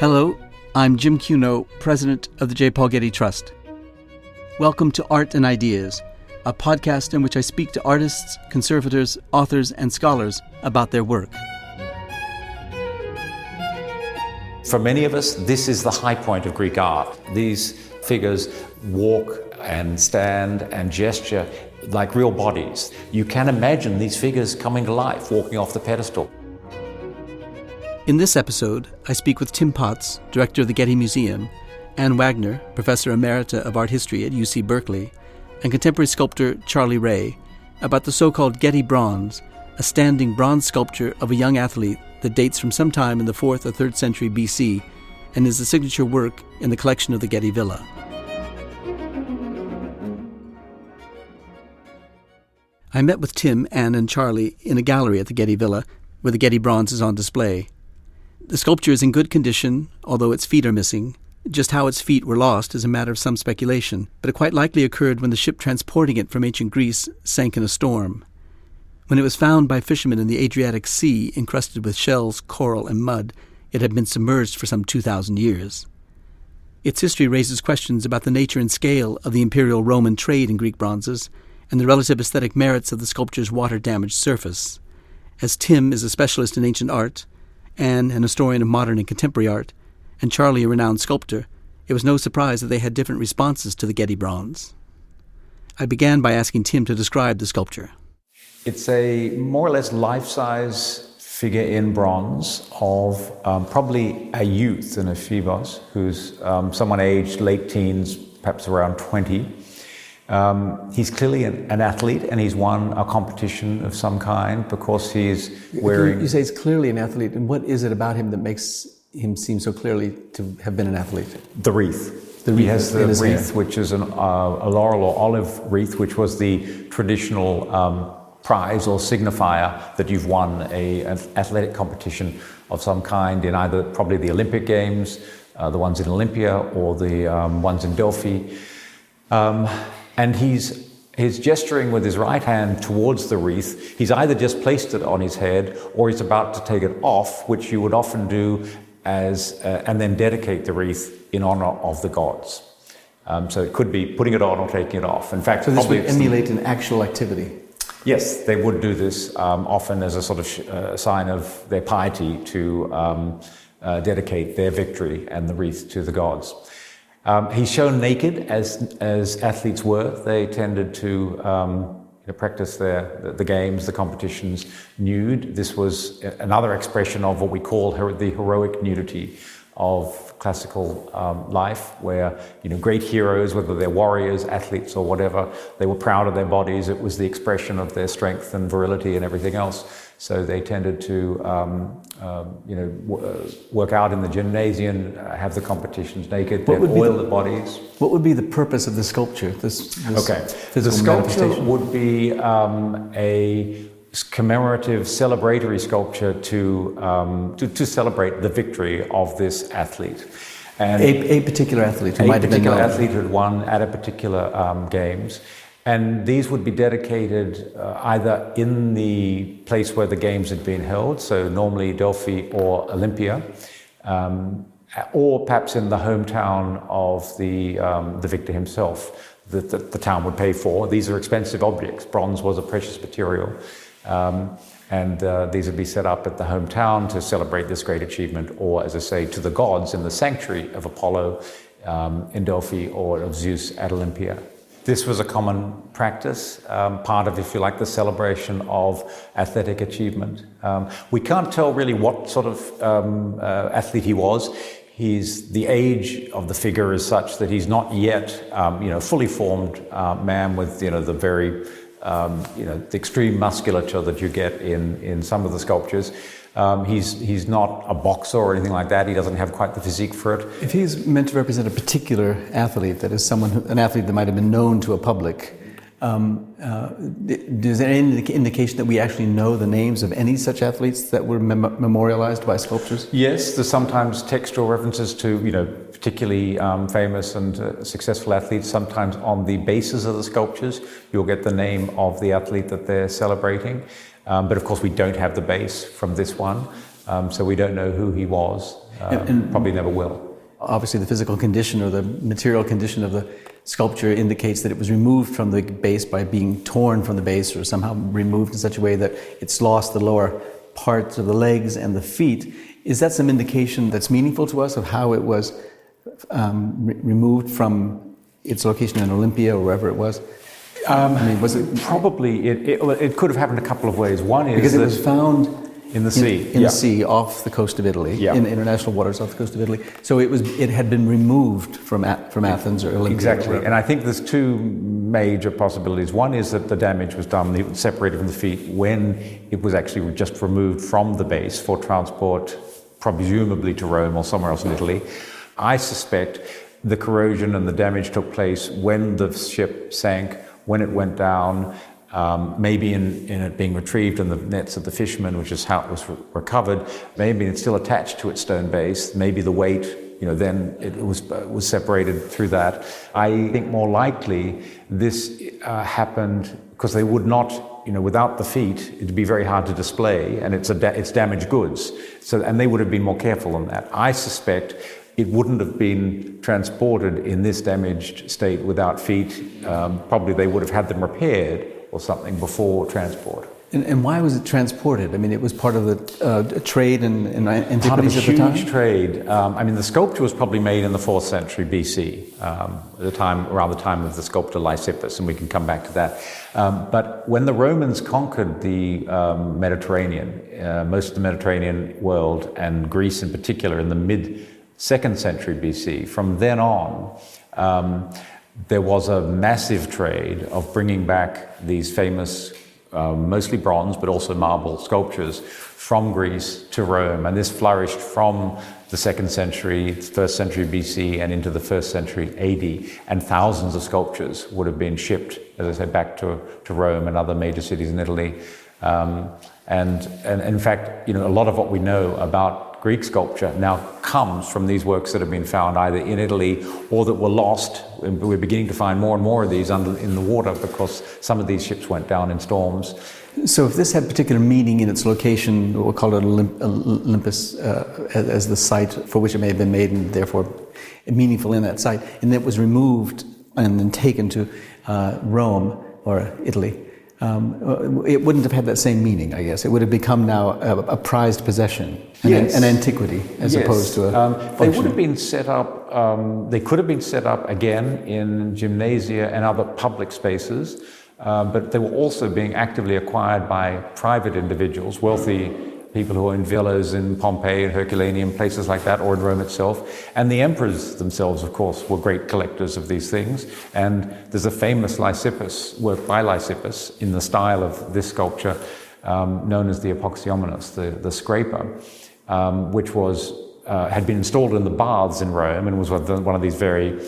Hello, I'm Jim Cuno, president of the J. Paul Getty Trust. Welcome to Art and Ideas, a podcast in which I speak to artists, conservators, authors, and scholars about their work. For many of us, this is the high point of Greek art. These figures walk and stand and gesture like real bodies. You can imagine these figures coming to life, walking off the pedestal. In this episode, I speak with Tim Potts, director of the Getty Museum, Anne Wagner, professor emerita of art history at UC Berkeley, and contemporary sculptor Charlie Ray about the so-called Getty Bronze, a standing bronze sculpture of a young athlete that dates from sometime in the 4th or 3rd century BC and is the signature work in the collection of the Getty Villa. I met with Tim, Anne, and Charlie in a gallery at the Getty Villa where the Getty Bronze is on display. The sculpture is in good condition, although its feet are missing. Just how its feet were lost is a matter of some speculation, but it quite likely occurred when the ship transporting it from ancient Greece sank in a storm. When it was found by fishermen in the Adriatic Sea, encrusted with shells, coral, and mud, it had been submerged for some 2,000 years. Its history raises questions about the nature and scale of the imperial Roman trade in Greek bronzes and the relative aesthetic merits of the sculpture's water-damaged surface. As Tim is a specialist in ancient art, Anne, an historian of modern and contemporary art, and Charlie, a renowned sculptor, it was no surprise that they had different responses to the Getty Bronze. I began by asking Tim to describe the sculpture. It's a more or less life-size figure in bronze of probably a youth, an ephebos, who's someone aged late teens, perhaps around 20. He's clearly an athlete, and he's won a competition of some kind because he's wearing... You say he's clearly an athlete, and what is it about him that makes him seem so clearly to have been an athlete? The wreath. He has the wreath, which is a laurel or olive wreath, which was the traditional prize or signifier that you've won an athletic competition of some kind in either probably the Olympic Games, the ones in Olympia, or the ones in Delphi. And he's gesturing with his right hand towards the wreath. He's either just placed it on his head or he's about to take it off, which you would often do and then dedicate the wreath in honor of the gods. So it could be putting it on or taking it off. In fact, so this would emulate an actual activity? Yes, they would do this often as a sort of sign of their piety to dedicate their victory and the wreath to the gods. He's shown naked, as athletes were. They tended to practice the games, the competitions, nude. This was another expression of what we call the heroic nudity of classical life, where great heroes, whether they're warriors, athletes, or whatever, they were proud of their bodies. It was the expression of their strength and virility and everything else. So they tended to work out in the gymnasium, have the competitions naked, then oil the bodies. What would be the purpose of the sculpture? This the sculpture would be a commemorative, celebratory sculpture to celebrate the victory of this athlete. And a particular athlete who might have been known. A particular athlete who had won at a particular games. And these would be dedicated either in the place where the games had been held, so normally Delphi or Olympia, or perhaps in the hometown of the victor himself, that the town would pay for. These are expensive objects. Bronze was a precious material. And these would be set up at the hometown to celebrate this great achievement, or, as I say, to the gods in the sanctuary of Apollo in Delphi or of Zeus at Olympia. This was a common practice, part of, if you like, the celebration of athletic achievement. We can't tell really what sort of athlete he was. The age of the figure is such that he's not yet, fully formed man with, the very, the extreme musculature that you get in some of the sculptures. He's not a boxer or anything like that. He doesn't have quite the physique for it. If he's meant to represent a particular athlete, that is an athlete that might have been known to a public, is there any indication that we actually know the names of any such athletes that were memorialized by sculptures? Yes, there's sometimes textual references to, particularly famous and successful athletes. Sometimes on the bases of the sculptures, you'll get the name of the athlete that they're celebrating. But of course, we don't have the base from this one, so we don't know who he was. And probably never will. Obviously, the physical condition or the material condition of the sculpture indicates that it was removed from the base by being torn from the base, or somehow removed in such a way that it's lost the lower parts of the legs and the feet. Is that some indication that's meaningful to us of how it was removed from its location in Olympia or wherever it was? Was it probably? It could have happened a couple of ways. One is because it was found in the sea, in the sea off the coast of Italy, in international waters off the coast of Italy. So it had been removed from Athens or Olympia. Exactly, and I think there's two major possibilities. One is that the damage was done, it was separated from the feet when it was actually just removed from the base for transport, presumably to Rome or somewhere else in Italy. I suspect the corrosion and the damage took place when the ship sank, when it went down, maybe in it being retrieved in the nets of the fishermen, which is how it was recovered. Maybe it's still attached to its stone base. Maybe the weight, then it was separated through that. I think more likely this happened because they would not, without the feet, it'd be very hard to display, and it's damaged goods. And they would have been more careful on that. I suspect it wouldn't have been transported in this damaged state without feet. Probably they would have had them repaired or something before transport. And why was it transported? I mean, it was part of the trade and antiquities at the time? Part of a huge trade. The sculpture was probably made in the 4th century BC, around the time of the sculptor Lysippus, and we can come back to that. But when the Romans conquered the Mediterranean, most of the Mediterranean world, and Greece in particular, in the mid-2nd century BC, from then on, there was a massive trade of bringing back these famous, mostly bronze, but also marble sculptures from Greece to Rome. And this flourished from the 2nd century, 1st century BC, and into the 1st century AD. And thousands of sculptures would have been shipped, as I said, back to Rome and other major cities in Italy. And in fact, a lot of what we know about Greek sculpture now comes from these works that have been found either in Italy or that were lost. We're beginning to find more and more of these in the water because some of these ships went down in storms. So if this had particular meaning in its location, we'll call it Olympus as the site for which it may have been made and therefore meaningful in that site, and it was removed and then taken to Rome or Italy, it wouldn't have had that same meaning, I guess. It would have become now a prized possession, an antiquity, as opposed to a they would have been set up, they could have been set up again in gymnasia and other public spaces, but they were also being actively acquired by private individuals, wealthy people who are in villas in Pompeii and Herculaneum, places like that, or in Rome itself. And the emperors themselves, of course, were great collectors of these things. And there's a famous Lysippus, work by Lysippus, in the style of this sculpture, known as the Apoxyomenos, the scraper, which had been installed in the baths in Rome and was one of these very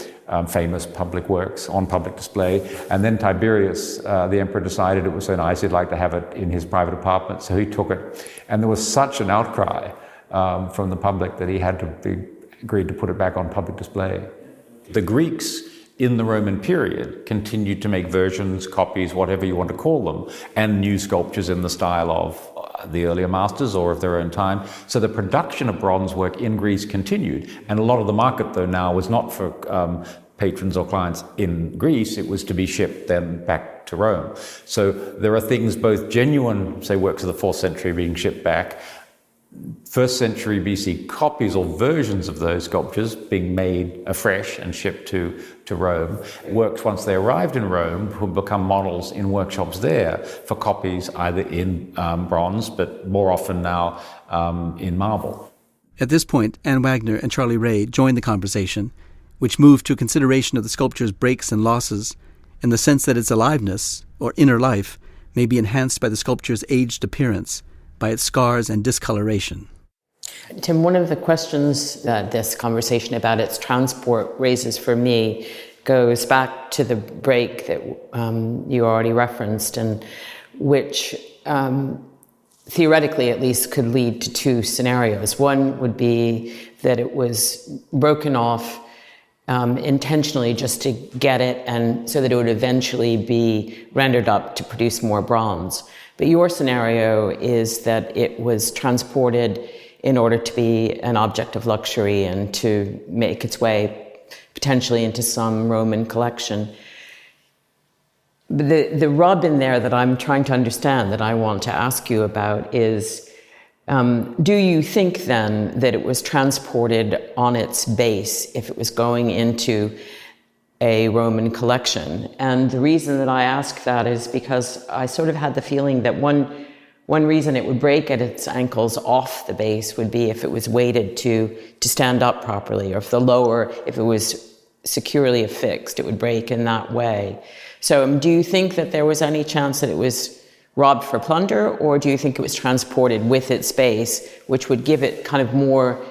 famous public works on public display. And then Tiberius, the emperor, decided it was so nice he'd like to have it in his private apartment, so he took it. And there was such an outcry from the public that he had to agreed to put it back on public display. The Greeks in the Roman period continued to make versions, copies, whatever you want to call them, and new sculptures in the style of the earlier masters or of their own time. So the production of bronze work in Greece continued. And a lot of the market, though, now was not for patrons or clients in Greece, it was to be shipped then back to Rome. So there are things, both genuine, say, works of the 4th century being shipped back, 1st century BC copies or versions of those sculptures being made afresh and shipped to Rome. Works, once they arrived in Rome, would become models in workshops there for copies either in bronze, but more often now in marble. At this point, Anne Wagner and Charlie Ray joined the conversation, which moved to consideration of the sculpture's breaks and losses, and the sense that its aliveness, or inner life, may be enhanced by the sculpture's aged appearance, by its scars and discoloration. Tim, one of the questions that this conversation about its transport raises for me goes back to the break that you already referenced, and which theoretically at least could lead to two scenarios. One would be that it was broken off intentionally just to get it, and so that it would eventually be rendered up to produce more bronze. But your scenario is that it was transported in order to be an object of luxury and to make its way potentially into some Roman collection. The rub in there that I'm trying to understand, that I want to ask you about, is do you think then that it was transported on its base if it was going into a Roman collection? And the reason that I ask that is because I sort of had the feeling that one reason it would break at its ankles off the base would be if it was weighted to stand up properly, or if it was securely affixed, it would break in that way. So do you think that there was any chance that it was robbed for plunder, or do you think it was transported with its base, which would give it kind of more,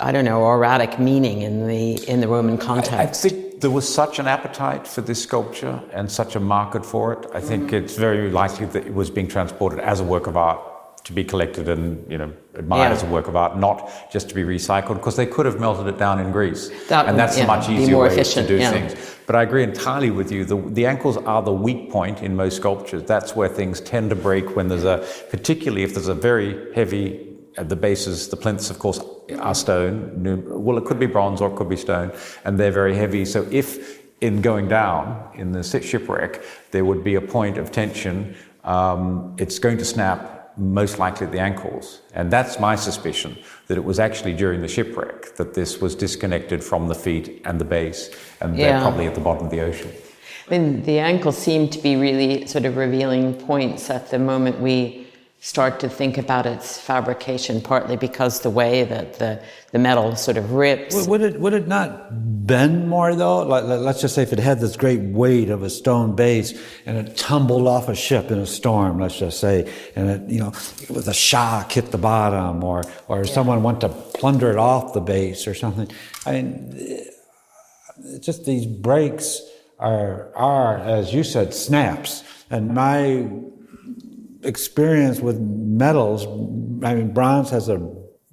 I don't know, erratic meaning in the Roman context? I think there was such an appetite for this sculpture and such a market for it. I think it's very likely that it was being transported as a work of art to be collected and, you know, admired as a work of art, not just to be recycled, because they could have melted it down in Greece. That's a much easier way to do things. But I agree entirely with you. The ankles are the weak point in most sculptures. That's where things tend to break when particularly if there's a very heavy, at the bases, the plinths, of course, are stone. Well, it could be bronze or it could be stone, and they're very heavy. So if in going down in the shipwreck, there would be a point of tension, it's going to snap most likely at the ankles. And that's my suspicion, that it was actually during the shipwreck that this was disconnected from the feet and the base, and they're probably at the bottom of the ocean. I mean, the ankles seem to be really sort of revealing points at the moment we start to think about its fabrication, partly because the way that the metal sort of rips. Would it not bend more though? Let's just say if it had this great weight of a stone base and it tumbled off a ship in a storm, let's just say, and it, you know, with a shock hit the bottom, or someone went to plunder it off the base or something. I mean, just these breaks are, as you said, snaps. And my experience with metals, I mean, bronze has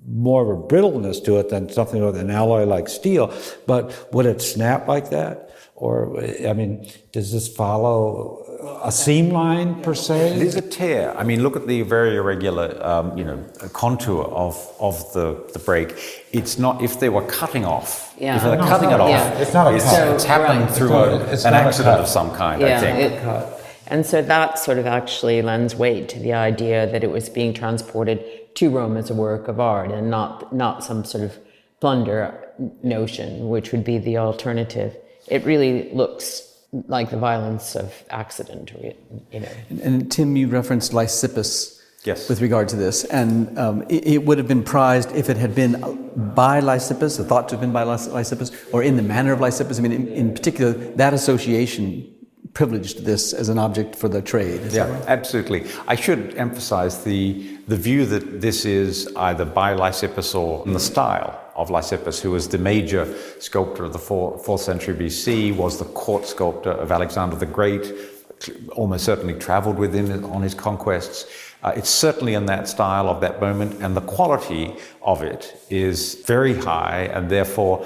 more of a brittleness to it than something with an alloy like steel, but would it snap like that? Or, I mean, does this follow a seam line per se? It is a tear. I mean, look at the very irregular, contour of the break. It's not, if they were cutting off, if they're cutting it off, it's not a cut. It's happening through an accident of some kind, I think. And so that sort of actually lends weight to the idea that it was being transported to Rome as a work of art, and not some sort of plunder notion, which would be the alternative. It really looks like the violence of accident, you know. And Tim, you referenced Lysippus with regard to this, and it would have been prized if it had been by Lysippus, or thought to have been by Lysippus, or in the manner of Lysippus. I mean, in particular, that association privileged this as an object for the trade. Is that right? Absolutely. I should emphasize the view that this is either by Lysippus or in the style of Lysippus, who was the major sculptor of the 4th century BC, was the court sculptor of Alexander the Great, almost certainly traveled with him on his conquests. It's certainly in that style of that moment, and the quality of it is very high, and therefore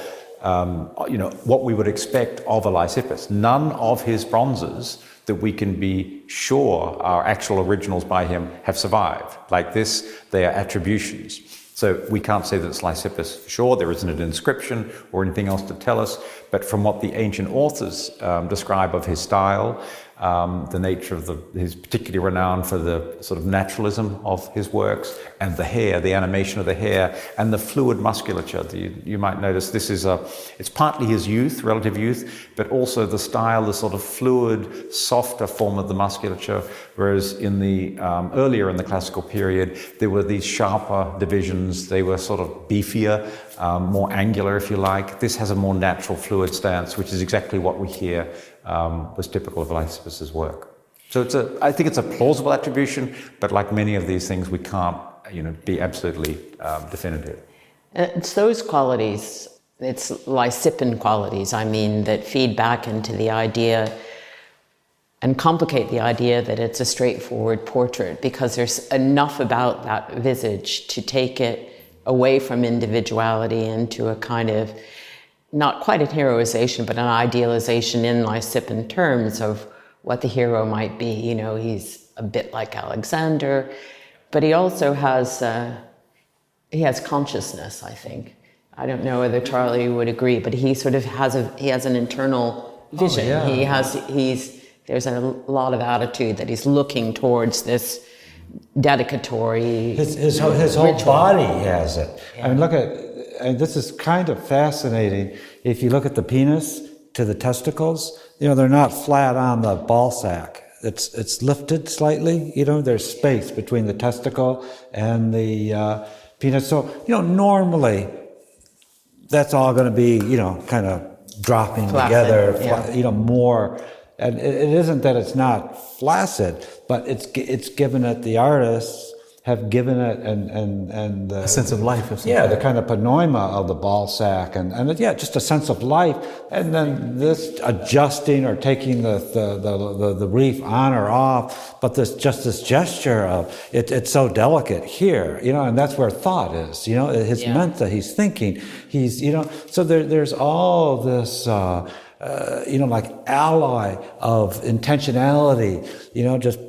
what we would expect of a Lysippus. None of his bronzes that we can be sure are actual originals by him have survived. Like this, they are attributions. So we can't say that it's Lysippus for sure. There isn't an inscription or anything else to tell us. But from what the ancient authors describe of his style, the nature of his particularly renowned for the sort of naturalism of his works, and the hair, the animation of the hair, and the fluid musculature. You might notice this is it's partly his youth, relative youth, but also the style, the sort of fluid, softer form of the musculature, whereas in the earlier in the classical period, there were these sharper divisions. They were sort of beefier, more angular, if you like. This has a more natural fluid stance, which is exactly what we hear was typical of Lysippus's work. So I think it's a plausible attribution, but like many of these things, we can't, be absolutely definitive. It's those qualities, it's Lysippin qualities, that feed back into the idea and complicate the idea that it's a straightforward portrait, because there's enough about that visage to take it away from individuality into a kind of, not quite a heroization, but an idealization in Lysippin terms of what the hero might be. He's a bit like Alexander, but he also has he has consciousness, I think. I don't know whether Charlie would agree, but he sort of has an internal vision. Oh, yeah. There's a lot of attitude that he's looking towards this dedicatory his whole ritual. body has it. Yeah. I mean, and this is kind of fascinating. If you look at the penis to the testicles, they're not flat on the ball sack. It's lifted slightly. There's space between the testicle and the penis. So normally that's all going to be kind of dropping Flaccid, together. More. And it isn't that it's not flaccid, but it's given it, the artists have given it and a sense of life or something. Yeah, the kind of pneuma of the ball sack and just a sense of life. And then this adjusting or taking the reef on or off, but this gesture of it's so delicate here, and that's where thought is, his mental, he's thinking, he's, so there's all this like alloy of intentionality, just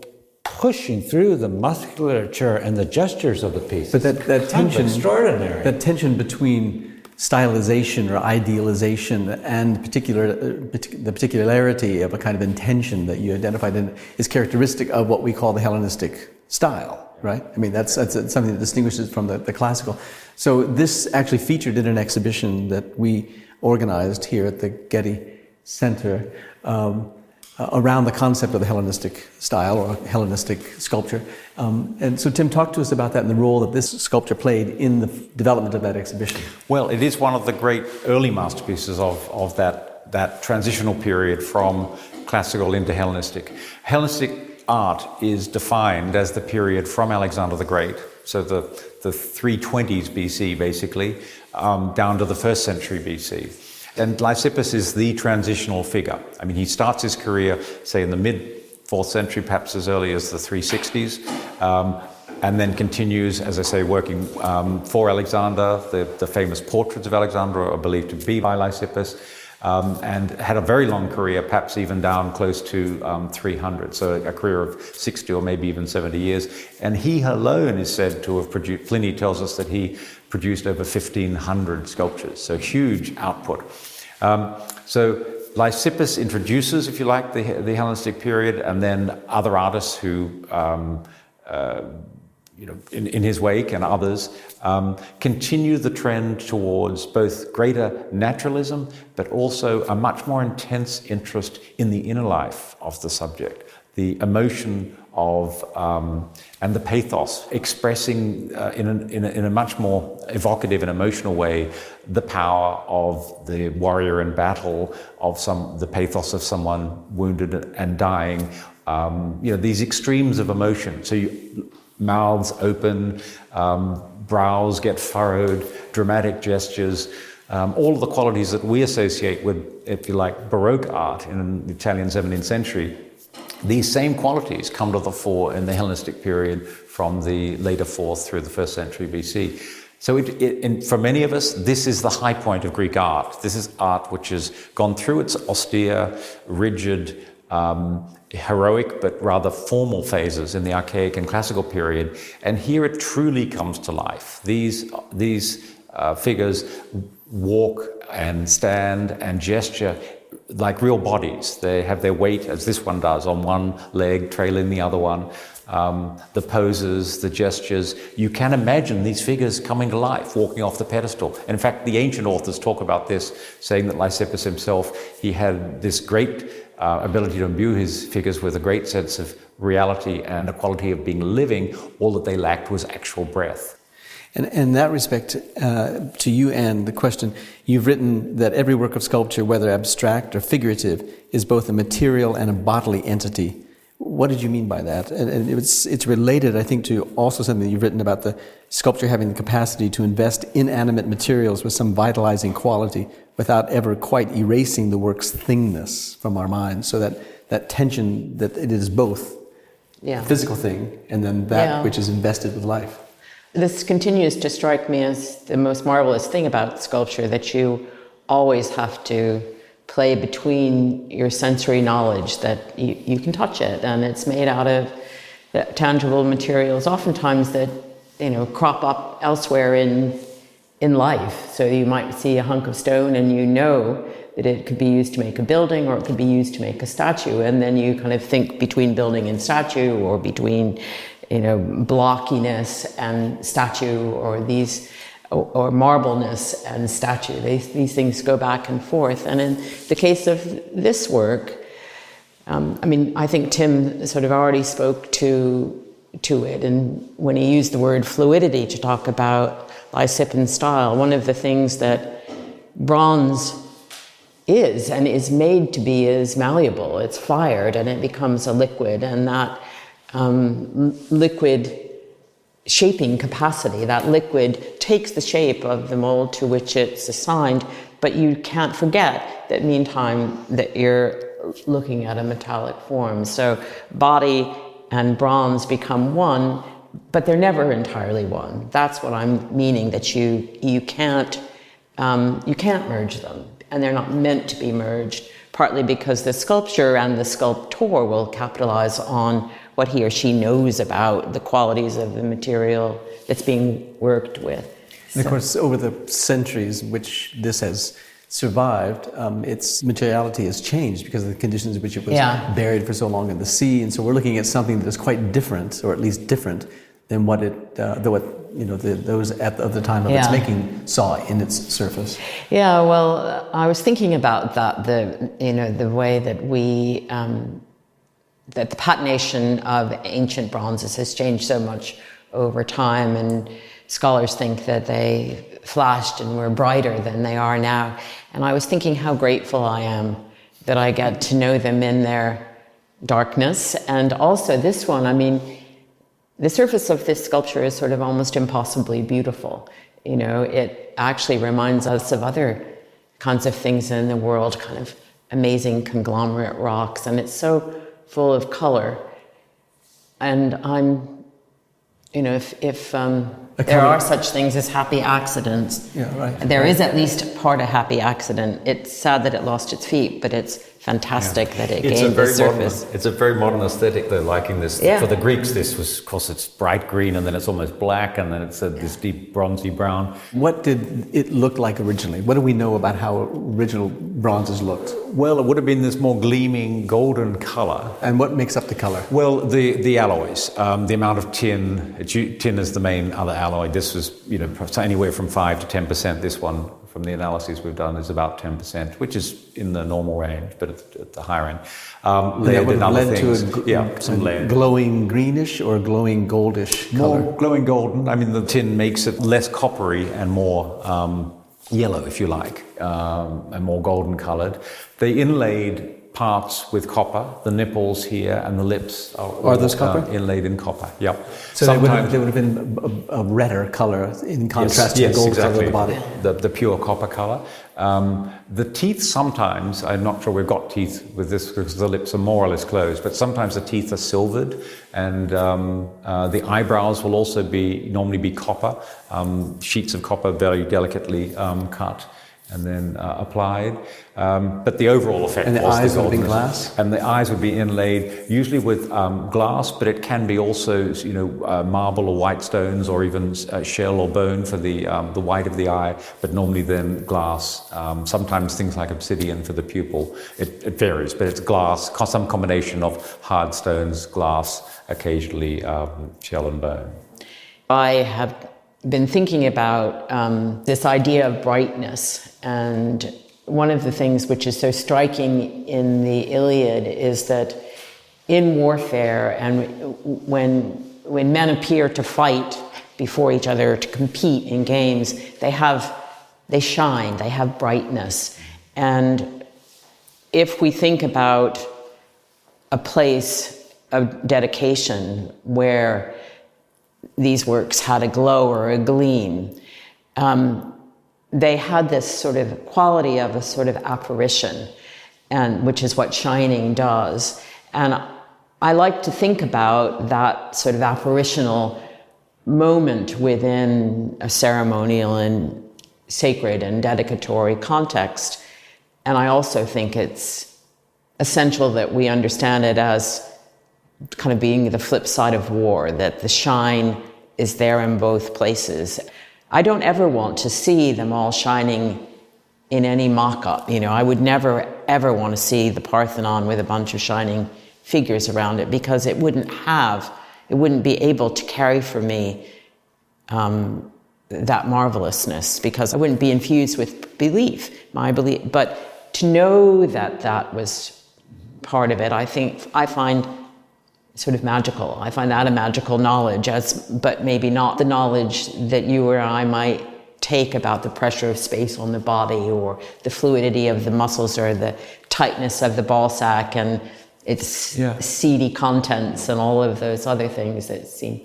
pushing through the musculature and the gestures of the piece. But that tension, extraordinary. That tension between stylization or idealization and the particularity of a kind of intention that you identified in is characteristic of what we call the Hellenistic style, right? I mean, that's something that distinguishes from the classical. So this actually featured in an exhibition that we organized here at the Getty Center around the concept of the Hellenistic style or Hellenistic sculpture. And so Tim, talk to us about that and the role that this sculpture played in the development of that exhibition. Well, it is one of the great early masterpieces of that transitional period from classical into Hellenistic. Hellenistic art is defined as the period from Alexander the Great, so the 320s BC basically, down to the 1st century BC. And Lysippus is the transitional figure. I mean, he starts his career, say, in the mid-4th century, perhaps as early as the 360s, and then continues, as I say, working for Alexander. The famous portraits of Alexander are believed to be by Lysippus, and had a very long career, perhaps even down close to 300, so a career of 60 or maybe even 70 years. And he alone is said to have produced, Pliny tells us that he produced over 1,500 sculptures, so huge output. So Lysippus introduces, if you like, the Hellenistic period, and then other artists who, in his wake and others, continue the trend towards both greater naturalism, but also a much more intense interest in the inner life of the subject, the emotion of and the pathos, expressing in a much more evocative and emotional way the power of the warrior in battle, of the pathos of someone wounded and dying. These extremes of emotion. So mouths open, brows get furrowed, dramatic gestures. All of the qualities that we associate with, if you like, Baroque art in the Italian 17th century. These same qualities come to the fore in the Hellenistic period from the later 4th through the 1st century BC. So for many of us, this is the high point of Greek art. This is art which has gone through its austere, rigid, heroic, but rather formal phases in the archaic and classical period. And here it truly comes to life. These figures walk and stand and gesture like real bodies. They have their weight, as this one does, on one leg, trailing the other one. The poses, the gestures. You can imagine these figures coming to life, walking off the pedestal. And in fact, the ancient authors talk about this, saying that Lysippus himself, he had this great ability to imbue his figures with a great sense of reality and a quality of being living. All that they lacked was actual breath. And in that respect, to you, Anne, the question, you've written that every work of sculpture, whether abstract or figurative, is both a material and a bodily entity. What did you mean by that? And it's related, I think, to also something that you've written about the sculpture having the capacity to invest inanimate materials with some vitalizing quality without ever quite erasing the work's thingness from our minds. So that tension, that it is both a physical thing and then that which is invested with life. This continues to strike me as the most marvelous thing about sculpture, that you always have to play between your sensory knowledge that you can touch it and it's made out of tangible materials, oftentimes that crop up elsewhere in life. So you might see a hunk of stone and you know that it could be used to make a building or it could be used to make a statue. And then you kind of think between building and statue, or between, blockiness and statue, or marbleness and statue. These things go back and forth. And in the case of this work, I think Tim sort of already spoke to it, and when he used the word fluidity to talk about Lysippin style, one of the things that bronze is made to be is malleable. It's fired and it becomes a liquid, and that liquid shaping capacity, that liquid takes the shape of the mold to which it's assigned, but you can't forget that meantime that you're looking at a metallic form. So body and bronze become one, but they're never entirely one. That's what I'm meaning, that you can't merge them, and they're not meant to be merged, partly because the sculptor and the sculptor will capitalize on what he or she knows about the qualities of the material that's being worked with. And of course, over the centuries which this has survived, its materiality has changed because of the conditions in which it was buried for so long in the sea. And so we're looking at something that is quite different, or at least different, than what those of the time of its making saw in its surface. Yeah, well, I was thinking about that, the way that we that the patination of ancient bronzes has changed so much over time, and scholars think that they flashed and were brighter than they are now. And I was thinking how grateful I am that I get to know them in their darkness. And also this one, the surface of this sculpture is sort of almost impossibly beautiful. It actually reminds us of other kinds of things in the world, kind of amazing conglomerate rocks, and it's so full of color. And I'm, if there are such things as happy accidents, there is at least part a happy accident. It's sad that it lost its feet, but it's fantastic that it gained the surface. It's a very modern aesthetic, though, liking this. Yeah. For the Greeks, this was, of course, it's bright green, and then it's almost black, and then it's this deep bronzy brown. What did it look like originally? What do we know about how original bronzes looked? Well, it would have been this more gleaming golden color. And what makes up the color? Well, the alloys, the amount of tin. Tin is the main other alloy. This was, anywhere from 5 to 10%. This one, from the analyses we've done, is about 10%, which is in the normal range, but at the higher end. Layered in other things. Some glowing greenish or glowing goldish color? More glowing golden. The tin makes it less coppery and more yellow, if you like, and more golden colored. They inlaid parts with copper. The nipples here and the lips are those copper? Inlaid in copper. Yep. So they would have been a redder color in contrast to the gold color of the body. The pure copper color. The teeth sometimes, I'm not sure we've got teeth with this because the lips are more or less closed, but sometimes the teeth are silvered, and the eyebrows will also normally be copper, sheets of copper very delicately cut and then applied. But the overall effect was the eyes would be glass? And the eyes would be inlaid, usually with glass, but it can be also, marble or white stones, or even shell or bone for the white of the eye, but normally then glass. Sometimes things like obsidian for the pupil. It varies, but it's glass, some combination of hard stones, glass, occasionally shell and bone. I have been thinking about this idea of brightness, and one of the things which is so striking in the Iliad is that in warfare, and when men appear to fight before each other, to compete in games, they shine, they have brightness. And if we think about a place of dedication where these works had a glow or a gleam, they had this sort of quality of a sort of apparition, and which is what shining does. And I like to think about that sort of apparitional moment within a ceremonial and sacred and dedicatory context. And I also think it's essential that we understand it as kind of being the flip side of war, that the shine is there in both places. I don't ever want to see them all shining in any mock-up. I would never, ever want to see the Parthenon with a bunch of shining figures around it, because it wouldn't be able to carry for me that marvelousness, because I wouldn't be infused with my belief. But to know that was part of it, I find sort of magical. I find that a magical knowledge, but maybe not the knowledge that you or I might take about the pressure of space on the body, or the fluidity of the muscles, or the tightness of the ball sack and its seedy contents, and all of those other things that seem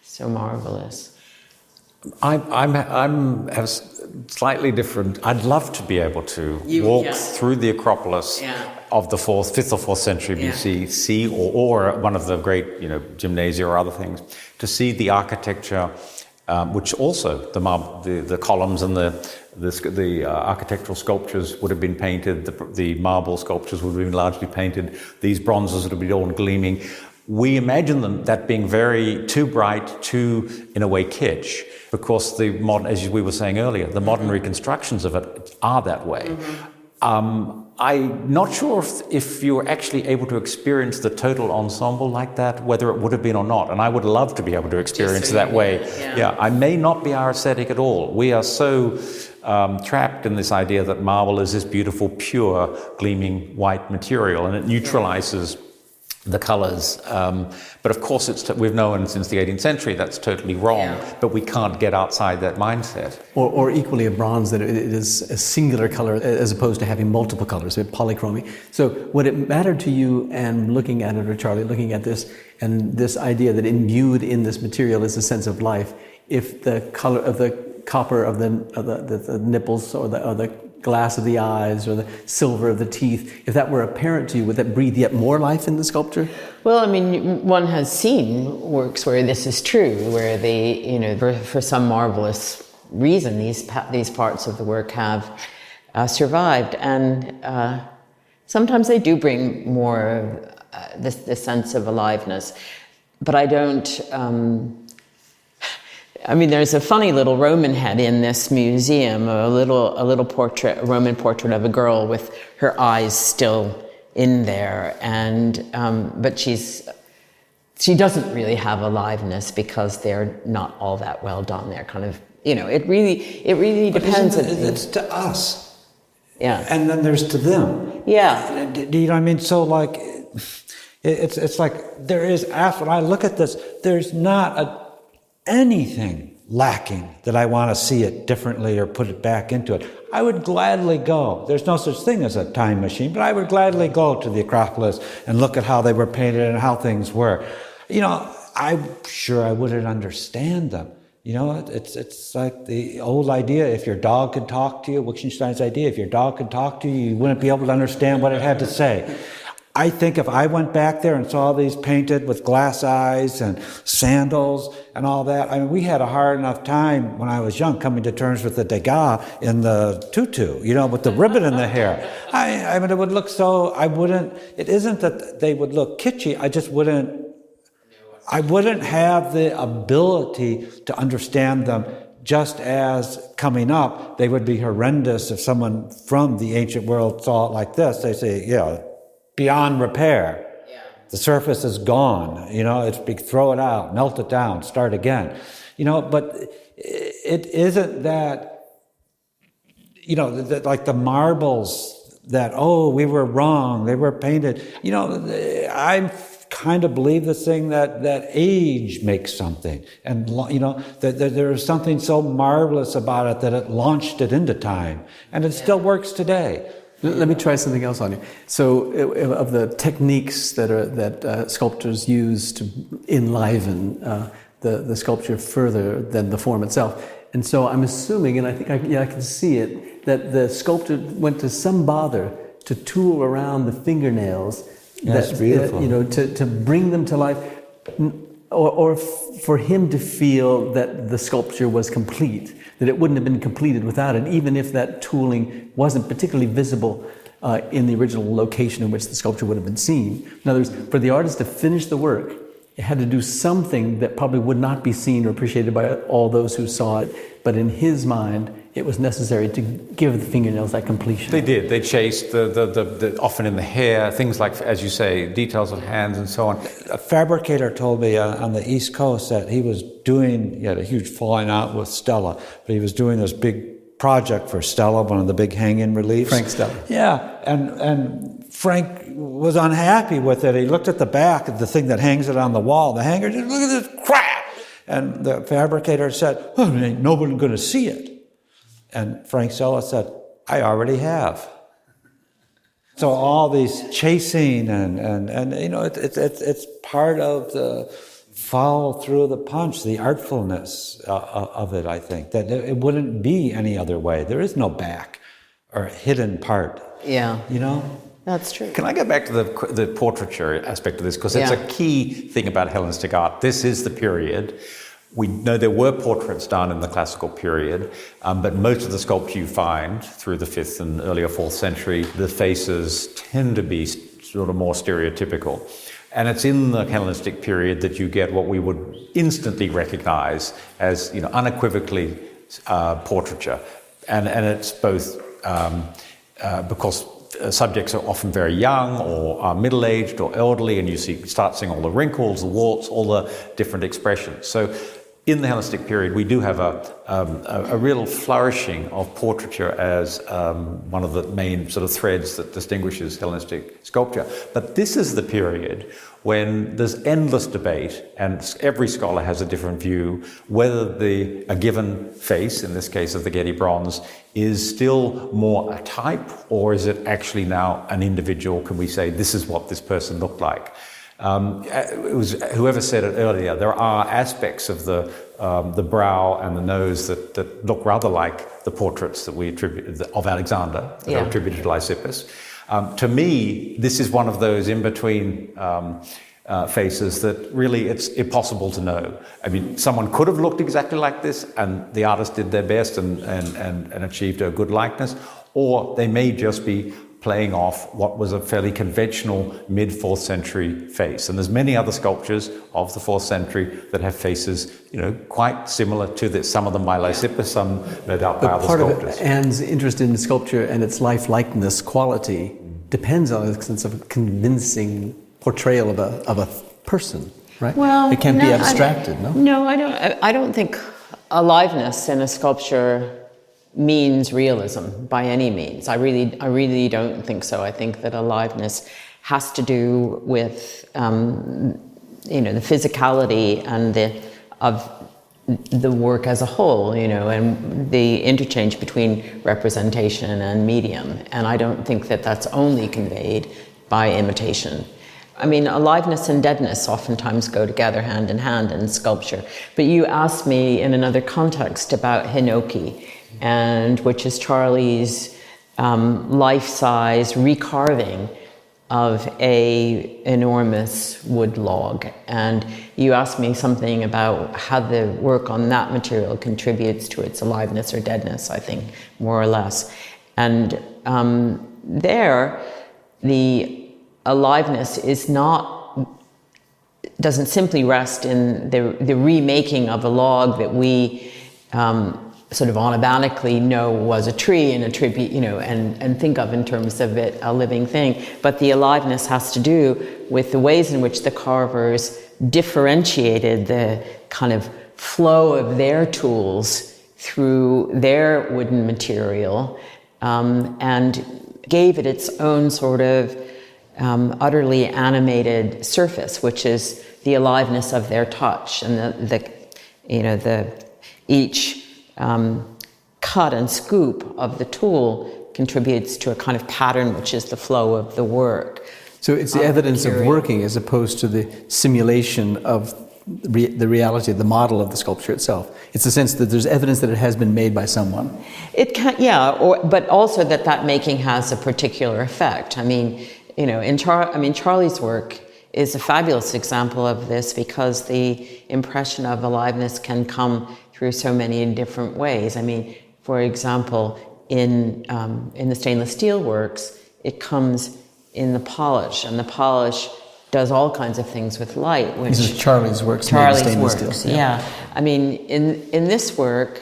so marvelous. I'm have slightly different. I'd love to be able to walk through the Acropolis of the 5th or 4th century BC, see or one of the great gymnasia or other things, to see the architecture, which also the columns and the architectural sculptures would have been painted. The marble sculptures would have been largely painted. These bronzes would have been all gleaming. We imagine that being too bright, too, in a way, kitsch. Because the modern, as we were saying earlier, the modern reconstructions of it are that way. I'm not sure if you were actually able to experience the total ensemble like that, whether it would have been or not. And I would love to be able to experience that way. I may not be our aesthetic at all. We are so trapped in this idea that marble is this beautiful, pure, gleaming white material, and it neutralizes the colors. But of course, we've known since the 18th century that's totally wrong, but we can't get outside that mindset. Or equally a bronze, that it is a singular color as opposed to having multiple colors, polychromy. So would it matter to you, and looking at it, or Charlie, looking at this, and this idea that imbued in this material is a sense of life, if the color of the copper of the nipples, or the glass of the eyes, or the silver of the teeth, if that were apparent to you, would that breathe yet more life in the sculpture? Well, I mean, one has seen works where this is true, where they, for some marvelous reason, these parts of the work have survived, and sometimes they do bring more this sense of aliveness. But I don't. There's a funny little Roman head in this museum, a little portrait, a Roman portrait of a girl with her eyes still in there, and but she doesn't really have aliveness, because they're not all that well done. They're kind of, it really depends. It's to us, and then there's to them. Do you know what I mean? So like, it's like there is. When I look at this, there's not anything lacking that I want to see it differently or put it back into it. I would gladly go. There's no such thing as a time machine, but I would gladly go to the Acropolis and look at how they were painted and how things were. I'm sure I wouldn't understand them. It's like the old idea, if your dog could talk to you, Wittgenstein's idea, if your dog could talk to you, you wouldn't be able to understand what it had to say. I think if I went back there and saw these painted with glass eyes and sandals and all that, we had a hard enough time when I was young coming to terms with the Degas in the tutu, with the ribbon in the hair. It would look so, it isn't that they would look kitschy, I wouldn't have the ability to understand them, just as coming up, they would be horrendous if someone from the ancient world saw it like this. They say, beyond repair. The surface is gone. Throw it out, melt it down, start again. But it isn't that, like the marbles that, we were wrong, they were painted. I kind of believe this thing that age makes something. And, that there is something so marvelous about it that it launched it into time. And it still works today. Let me try something else on you. So, of the techniques that sculptors use to enliven the sculpture further than the form itself, and so I'm assuming, and I think I can see it, that the sculptor went to some bother to tool around the fingernails. That's beautiful. To bring them to life, or for him to feel that the sculpture was complete, that it wouldn't have been completed without it, even if that tooling wasn't particularly visible in the original location in which the sculpture would have been seen. In other words, for the artist to finish the work it had to do something that probably would not be seen or appreciated by all those who saw it, but in his mind, it was necessary to give the fingernails that completion. They did. They chased the often in the hair, things like, as you say, details of hands and so on. A fabricator told me on the East Coast that he had a huge falling out with Stella, but he was doing this big project for Stella, one of the big hanging reliefs. Frank Stella. Yeah, and Frank was unhappy with it. He looked at the back of the thing that hangs it on the wall. The hanger, just look at this crap! And the fabricator said, oh, ain't nobody going to see it. And Frank Stella said, I already have. So all these chasing and you know, it's part of the follow through the punch, the artfulness of it, I think, that it wouldn't be any other way. There is no back or hidden part. Yeah. You know? That's true. Can I go back to the portraiture aspect of this? Because it's a key thing about Hellenistic art. This is the period. We know there were portraits done in the classical period, but most of the sculpture you find through the 5th and earlier 4th century, the faces tend to be sort of more stereotypical. And it's in the Hellenistic period that you get what we would instantly recognize as, you know, unequivocally portraiture. And it's both because subjects are often very young or are middle-aged or elderly, and you start seeing all the wrinkles, the warts, all the different expressions. So in the Hellenistic period, we do have a real flourishing of portraiture as one of the main sort of threads that distinguishes Hellenistic sculpture. But this is the period when there's endless debate, and every scholar has a different view, whether a given face, in this case of the Getty Bronze, is still more a type, or is it actually now an individual? Can we say this is what this person looked like? It was whoever said it earlier. There are aspects of the brow and the nose that look rather like the portraits that we attribute of Alexander, that are attributed to Lysippus. To me, this is one of those in between faces that really it's impossible to know. I mean, someone could have looked exactly like this, and the artist did their best and achieved a good likeness, or they may just be playing off what was a fairly conventional mid-4th century face. And there's many other sculptures of the 4th century that have faces, you know, quite similar to this. Some of them by Lysippus, some no doubt by other sculptors. Part of Anne's interest in sculpture and its life-likeness quality depends on a sense of convincing portrayal of a person, right? Well, it can't be abstracted, no? No, I don't think aliveness in a sculpture means realism by any means. I really don't think so. I think that aliveness has to do with you know, the physicality and of the work as a whole, you know, and the interchange between representation and medium. And I don't think that that's only conveyed by imitation. I mean, aliveness and deadness oftentimes go together hand in hand in sculpture. But you asked me in another context about Hinoki, and which is Charlie's life-size recarving of a enormous wood log. And you asked me something about how the work on that material contributes to its aliveness or deadness, I think, more or less. And there, the aliveness doesn't simply rest in the remaking of a log that we sort of automatically know was a tree and attribute, you know, and think of in terms of it a living thing. But the aliveness has to do with the ways in which the carvers differentiated the kind of flow of their tools through their wooden material, and gave it its own sort of utterly animated surface, which is the aliveness of their touch, and each cut and scoop of the tool contributes to a kind of pattern, which is the flow of the work. So it's the evidence of working as opposed to the simulation of the reality, the model of the sculpture itself. It's the sense that there's evidence that it has been made by someone. It can, but also that making has a particular effect. I mean, you know, Charlie's work is a fabulous example of this, because the impression of aliveness can come through so many different ways. I mean, for example, in the stainless steel works, it comes in the polish, and the polish does all kinds of things with light. Which This is Charlie's works. Charlie's made of works, stainless steel. yeah. I mean, in this work,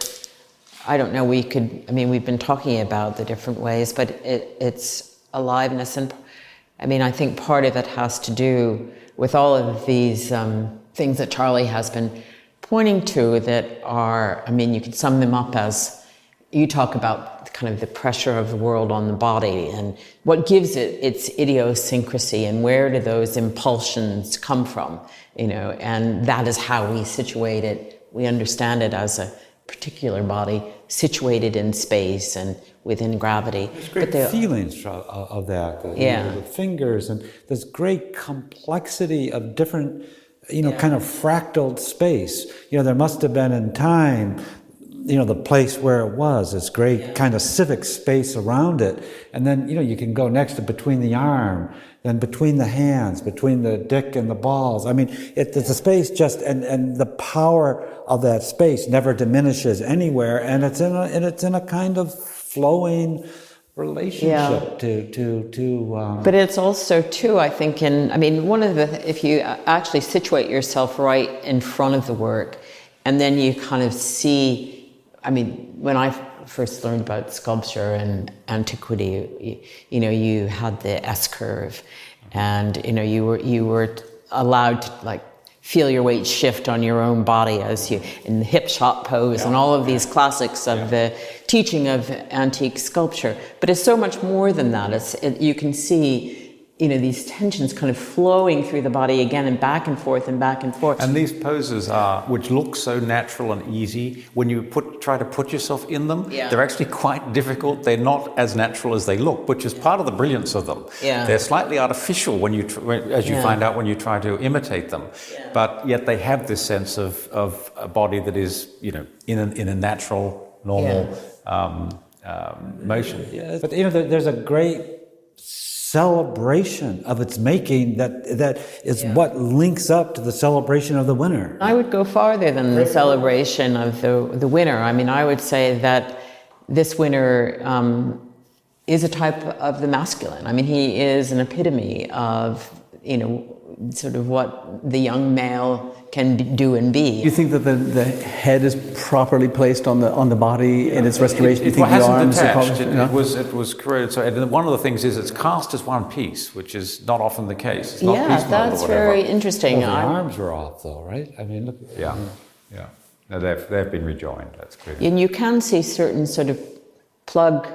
I don't know, we've been talking about the different ways, but it's aliveness. And I mean, I think part of it has to do with all of these things that Charlie has been pointing to that are, I mean, you could sum them up as, you talk about kind of the pressure of the world on the body and what gives it its idiosyncrasy and where do those impulsions come from, and that is how we situate it. We understand it as a particular body situated in space and within gravity. There's great feelings of that. The fingers, and there's great complexity of different, kind of fractaled space. There must have been in time, the place where it was, this great kind of civic space around it. And then, you can go next to between the arm, then between the hands, between the dick and the balls. I mean, it's a space and the power of that space never diminishes anywhere. And it's in a kind of flowing relationship to But it's also too, I think, if you actually situate yourself right in front of the work, and then you kind of see, when I first learned about sculpture and antiquity, you had the S-curve, and you were allowed to feel your weight shift on your own body as you in the hip shot pose and all of these classics of the teaching of antique sculpture. But it's so much more than that. You can see these tensions kind of flowing through the body again and back and forth and back and forth. And these poses which look so natural and easy, when you try to put yourself in them, they're actually quite difficult. They're not as natural as they look, which is part of the brilliance of them. They're slightly artificial as you find out when you try to imitate them. But yet they have this sense of a body that is, in a natural, normal motion. But there's a great celebration of its making that is what links up to the celebration of the winner. I would go farther than the celebration of the winner. I would say that this winner is a type of the masculine. He is an epitome of, sort of what the young male can do and be. Do you think that the head is properly placed on the body in its restoration? It hasn't detached. It was created. So, and one of the things is it's cast as one piece, which is not often the case. It's not piecemeal that's very interesting. Well, the arms are off, though, right? Look. Yeah. No, they've been rejoined. That's clear. And you can see certain sort of plug,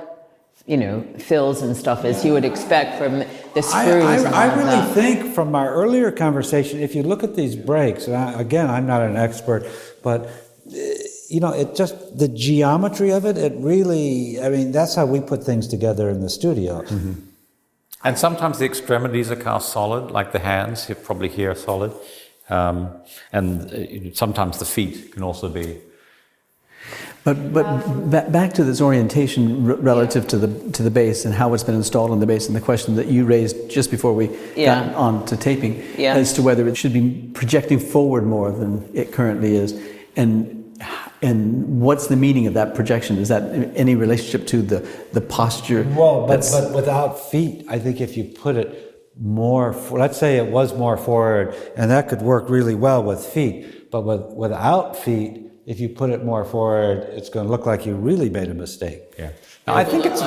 fills and stuff as you would expect from the screws. I really think from our earlier conversation, if you look at these breaks, and again, I'm not an expert, but it just, the geometry of it really, that's how we put things together in the studio. Mm-hmm. And sometimes the extremities are cast solid, like the hands, probably here are solid. And sometimes the feet can also be. But back to this orientation relative to the base and how it's been installed on the base, and the question that you raised just before we got on to taping, as to whether it should be projecting forward more than it currently is, and what's the meaning of that projection? Is that any relationship to the posture? Well, but without feet, I think if you put it more, let's say it was more forward, and that could work really well with feet, but without feet, if you put it more forward, it's going to look like you really made a mistake. Yeah. Now, I think it's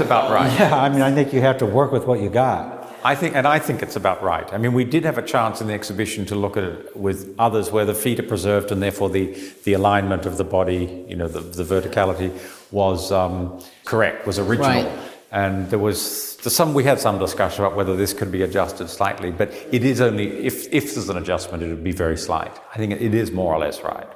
about right. Yeah, I think you have to work with what you got. I think it's about right. We did have a chance in the exhibition to look at it with others where the feet are preserved and therefore the alignment of the body, the verticality was correct, was original. Right. And we had some discussion about whether this could be adjusted slightly, but it is only, if there's an adjustment, it would be very slight. I think it is more or less right.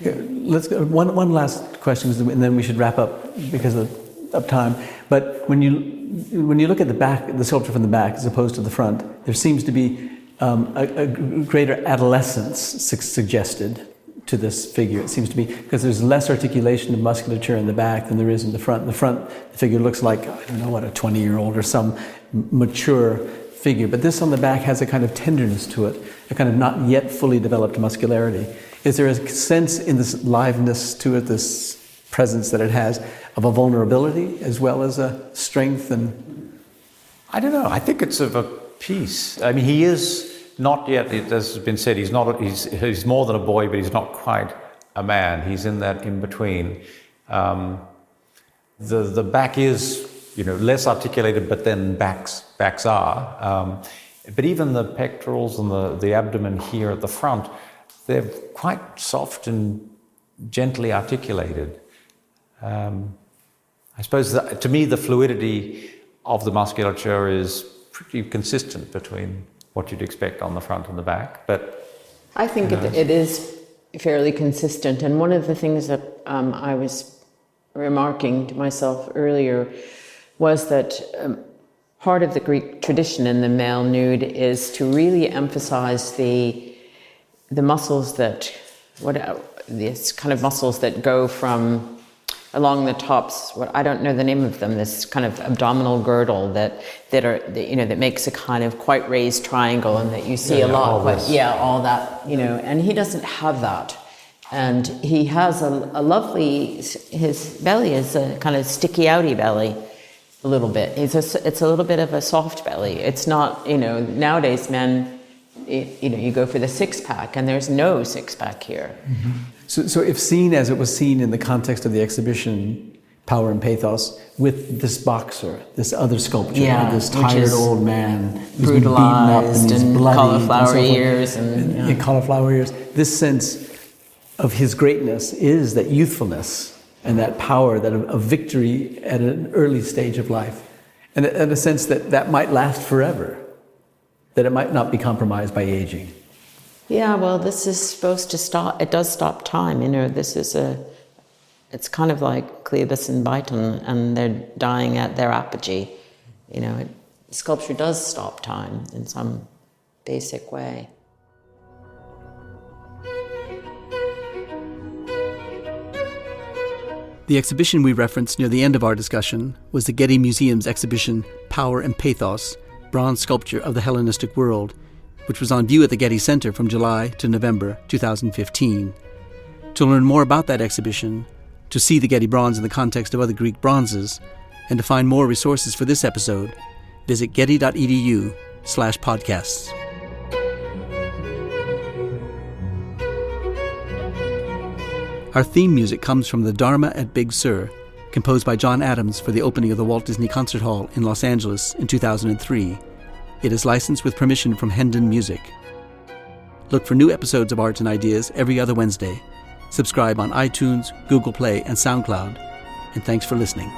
Let's go. One last question, and then we should wrap up because of time. But when you look at the back, the sculpture from the back as opposed to the front, there seems to be a greater adolescence suggested to this figure. It seems to be because there's less articulation of musculature in the back than there is in the front. In the front, the figure looks like, I don't know what, a 20-year-old or some mature figure. But this on the back has a kind of tenderness to it, a kind of not yet fully developed muscularity. Is there a sense in this liveness to it, this presence that it has, of a vulnerability as well as a strength? And I don't know. I think it's of a peace. I mean, he is not yet, as has been said, he's more than a boy, but he's not quite a man. He's in that in-between. The back is, less articulated, but then backs are. But even the pectorals and the abdomen here at the front, they're quite soft and gently articulated. I suppose that, to me, the fluidity of the musculature is pretty consistent between what you'd expect on the front and the back. But I think it is fairly consistent. And one of the things that I was remarking to myself earlier was that part of the Greek tradition in the male nude is to really emphasize the muscles these kind of muscles that go from along the tops. I don't know the name of them. This kind of abdominal girdle that makes a kind of quite raised triangle, and that you see a lot. All that. And he doesn't have that. And he has a lovely, his belly is a kind of sticky outy belly, a little bit. It's a little bit of a soft belly. It's not, nowadays men, you go for the six-pack, and there's no six-pack here. Mm-hmm. So if seen as it was seen in the context of the exhibition, Power and Pathos, with this boxer, this other sculpture, this tired old man who's been beaten up and he's bloody, cauliflower ears and cauliflower ears, this sense of his greatness is that youthfulness and that power, that of victory at an early stage of life, and a sense that might last forever, that it might not be compromised by aging. Yeah, well, this is supposed to stop. It does stop time. It's kind of like Cleobus and Biton, and they're dying at their apogee. Sculpture does stop time in some basic way. The exhibition we referenced near the end of our discussion was the Getty Museum's exhibition Power and Pathos, Bronze Sculpture of the Hellenistic World, which was on view at the Getty Center from July to November 2015. To learn more about that exhibition, to see the Getty Bronze in the context of other Greek bronzes, and to find more resources for this episode, visit getty.edu/podcasts. Our theme music comes from the Dharma at Big Sur, composed by John Adams for the opening of the Walt Disney Concert Hall in Los Angeles in 2003. It is licensed with permission from Hendon Music. Look for new episodes of Arts and Ideas every other Wednesday. Subscribe on iTunes, Google Play, and SoundCloud. And thanks for listening.